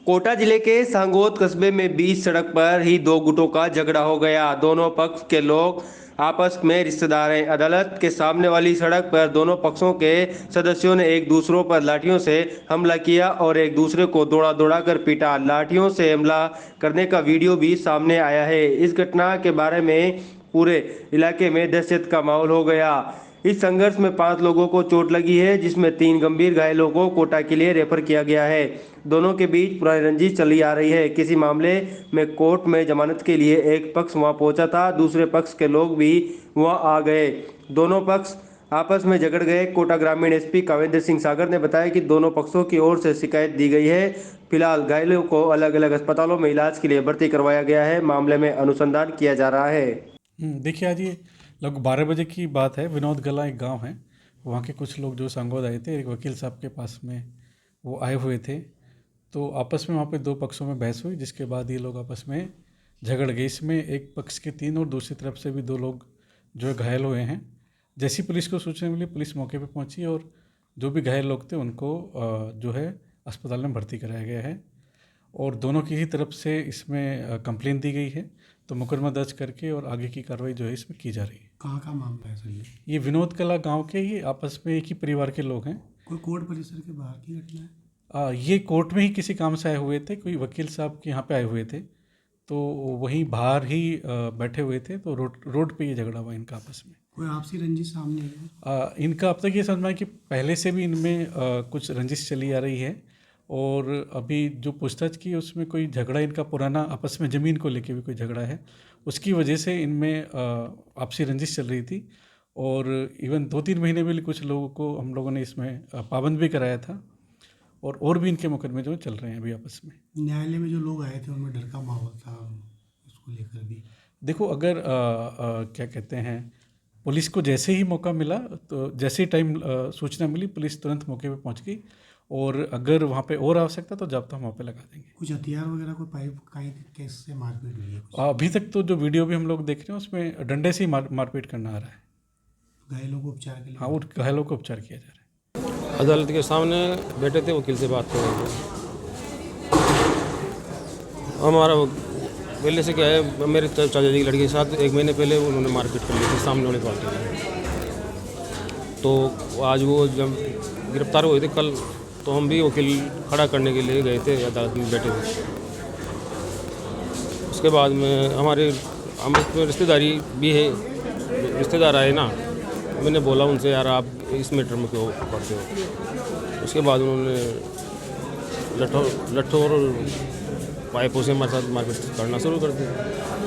कोटा जिले के सांगोद कस्बे में बीच सड़क पर ही दो गुटों का झगड़ा हो गया। दोनों पक्ष के लोग आपस में रिश्तेदार हैं। अदालत के सामने वाली सड़क पर दोनों पक्षों के सदस्यों ने एक दूसरों पर लाठियों से हमला किया और एक दूसरे को दौड़ा दौड़ा कर पीटा। लाठियों से हमला करने का वीडियो भी सामने आया है। इस घटना के बारे में पूरे इलाके में दहशत का माहौल हो गया। इस संघर्ष में 5 लोगों को चोट लगी है, जिसमें 3 गंभीर घायलों को कोटा के लिए रेफर किया गया है। दोनों के बीच पुरानी रंजिश चली आ रही है। किसी मामले में कोर्ट में जमानत के लिए एक पक्ष वहां पहुंचा था, दूसरे पक्ष के लोग भी वहां आ गए। दोनों पक्ष आपस में झगड़ गए। कोटा ग्रामीण एसपी कावेंद्र सिंह सागर ने बताया कि दोनों पक्षों की ओर से शिकायत दी गई है। फिलहाल घायलों को अलग अलग अस्पतालों में इलाज के लिए भर्ती करवाया गया है। मामले में अनुसंधान किया जा रहा है। देखिए, आज ये लगभग 12 बजे की बात है। विनोद गला एक गांव है, वहाँ के कुछ लोग जो सांगोद आए थे, एक वकील साहब के पास में वो आए हुए थे। तो आपस में वहाँ पे दो पक्षों में बहस हुई, जिसके बाद ये लोग आपस में झगड़ गए। इसमें एक पक्ष के 3 और दूसरी तरफ से भी 2 लोग जो है घायल हुए हैं। जैसी पुलिस को सूचना मिली, पुलिस मौके पे पहुंची और जो भी घायल लोग थे उनको जो है अस्पताल में भर्ती कराया गया है और दोनों की ही तरफ से इसमें कंप्लेन दी गई है। तो मुकदमा दर्ज करके और आगे की कार्रवाई जो है इसमें की जा रही है। कहाँ का मामला है सर? ये विनोद कला गांव के ही आपस में एक ही परिवार के लोग हैं। कोई कोर्ट परिसर के बाहर की घटना है? ये कोर्ट में ही किसी काम से आए हुए थे, कोई वकील साहब के यहाँ पे आए हुए थे, तो वहीं बाहर ही बैठे हुए थे। तो रोड पे ये झगड़ा हुआ इनका आपस में। कोई आपसी रंजिश सामने आई? इनका अब तक ये समझ में आया कि पहले से भी इनमें कुछ रंजिश चली आ रही है और अभी जो पूछताछ की उसमें कोई झगड़ा इनका पुराना आपस में ज़मीन को लेके भी कोई झगड़ा है, उसकी वजह से इनमें आपसी रंजिश चल रही थी। और इवन 2-3 महीने में कुछ लोगों को हम लोगों ने इसमें पाबंद भी कराया था और भी इनके मुकदमे जो चल रहे हैं अभी आपस में। न्यायालय में जो लोग आए थे उनमें डर का माहौल था, उसको लेकर भी। देखो, अगर क्या कहते हैं, पुलिस को जैसे ही मौका मिला, तो जैसे ही टाइम सूचना मिली, पुलिस तुरंत मौके पे पहुंच गई और अगर वहाँ पे और आवश्यकता तो जाब्ता हम वहाँ पे लगा देंगे। कुछ हथियार वगैरह, कोई पाइप कहीं कैसे मारपीट हुई है? अभी तक तो जो वीडियो भी हम लोग देख रहे हैं उसमें डंडे से ही मारपीट करना आ रहा है। घायलों को उपचार के लिए? हाँ, वो घायलों को उपचार किया जा रहा है। अदालत के सामने बैठे थे, वकील से बात कर रहे थे। हमारा पहले से क्या है, मेरे चाचा जी की लड़की के साथ 1 महीने पहले उन्होंने मारपीट कर ली थी सामने वाली पार्टी में। तो आज वो जब गिरफ्तार हुए थे कल, तो हम भी वकील खड़ा करने के लिए गए थे, अदालत में बैठे थे। उसके बाद में हमारे रिश्तेदारी भी है, रिश्तेदार आए ना, मैंने बोला उनसे, यार आप इस मैटर में क्यों पढ़ते हो? उसके बाद उन्होंने लट्ठों और पाइपों से हमारे साथ मारपीट करना शुरू कर दी।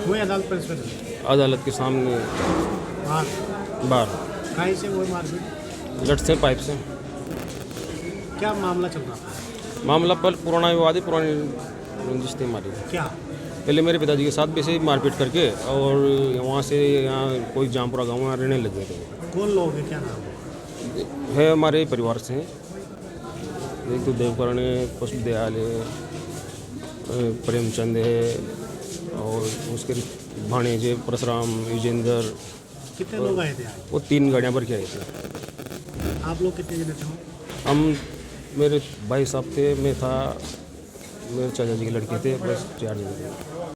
वही अदालत परिसर? अदालत के सामने बाहर कहीं से वो मारपीट? लठ से, पाइप से। क्या मामला चल रहा था? मामला पर पुराना विवाद है, पुरानी रंजिश थी हमारी। क्या? पहले मेरे पिताजी के साथ भी ऐसे ही मारपीट करके और वहाँ से यहाँ कोई जामपुरा गाँव में रहने लग गए थे। कौन लोग हैं, क्या नाम है? हमारे परिवार से हैं। एक तो देवकरण है, पुष्प दयाल है, प्रेमचंद है और उसके भाणेजे परशुराम, युजेंद्र। कितने लोग आए थे आज? वो 3 गाड़ियाँ भर के आए थे। आप लोग कितने जने थे? हम, मेरे भाई साहब थे, मैं था, मेरे चाचा जी की लड़के थे, बस 4 जने थे।